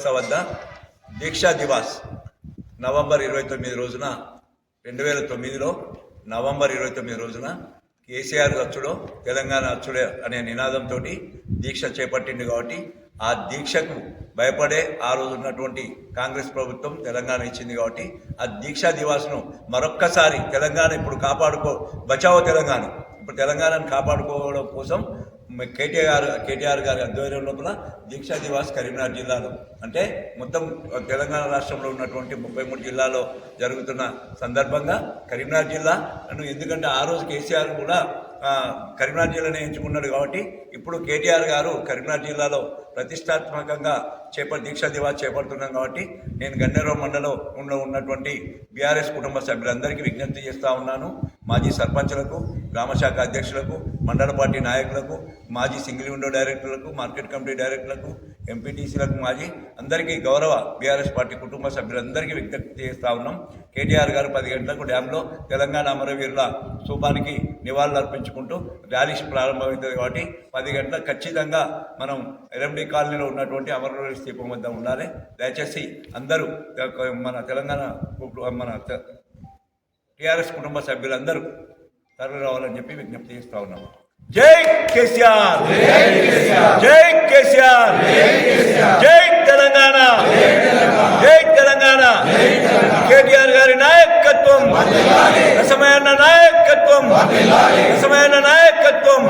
చౌరస్తా వద్ద దీక్షా దివాస్ నవంబర్ 29 రోజున 2009లో నవంబర్ 29 రోజున కేసీఆర్ అచ్చుడో తెలంగాణ అచ్చుడే అనే నినాదంతో దీక్ష చేపట్టింది. కాబట్టి ఆ దీక్షకు భయపడే ఆ రోజు ఉన్నటువంటి కాంగ్రెస్ ప్రభుత్వం తెలంగాణ ఇచ్చింది. కాబట్టి ఆ దీక్షా దివాస్ను మరొక్కసారి తెలంగాణ ఇప్పుడు బచావో తెలంగాణ, ఇప్పుడు తెలంగాణను కాపాడుకోవడం కోసం కేటీఆర్ గారి ఆధ్వర్యం లోపల దీక్షా దివాస్ కరీంనగర్ జిల్లాలో, అంటే మొత్తం తెలంగాణ రాష్ట్రంలో ఉన్నటువంటి 33 జిల్లాలో జరుగుతున్న సందర్భంగా కరీంనగర్ జిల్లా ఎందుకంటే ఆ రోజు కేసీఆర్ కూడా కరీంనగర్ జిల్లానే ఎంచుకున్నాడు. కాబట్టి ఇప్పుడు కేటీఆర్ గారు కరీంనగర్ జిల్లాలో ప్రతిష్టాత్మకంగా దీక్షా దివాస్ చేపడుతున్నాం. కాబట్టి నేను గన్నేరువరం మండలంలో ఉన్నటువంటి బీఆర్ఎస్ కుటుంబ సభ్యులందరికీ విజ్ఞప్తి చేస్తూ ఉన్నాను. మాజీ సర్పంచ్లకు, గ్రామశాఖ అధ్యక్షులకు, మండల పార్టీ నాయకులకు, మాజీ సింగిల్ విండో డైరెక్టర్లకు, మార్కెట్ కమిటీ డైరెక్టర్లకు, ఎంపీటీసీలకు, మాజీ అందరికీ గౌరవ బీఆర్ఎస్ పార్టీ కుటుంబ సభ్యులందరికీ విజ్ఞప్తి చేస్తూ ఉన్నాం. కేటీఆర్ గారు 10 గంటలకు డ్యాంలో తెలంగాణ అమరవీరుల స్థూపానికి నివాళులు అర్పించుకుంటూ ర్యాలీ ప్రారంభమవుతుంది. కాబట్టి 10 గంటలకు ఖచ్చితంగా మనం ఎల్ఎండి కాలనీలో ఉన్నటువంటి అమరవీరుల స్థూపం వద్ద ఉండాలి. దయచేసి అందరూ మన టీఆర్ఎస్ కుటుంబ సభ్యులందరూ తరలి రావాలని చెప్పి విజ్ఞప్తి చేస్తూ ఉన్నాం. జై కేసీఆర్, జై కేసీఆర్, జై తెలంగాణ, జై తెలంగాణ. కేటీఆర్ గారి నాయకత్వం, రసమైన నాయకత్వం, రసమైన నాయకత్వం.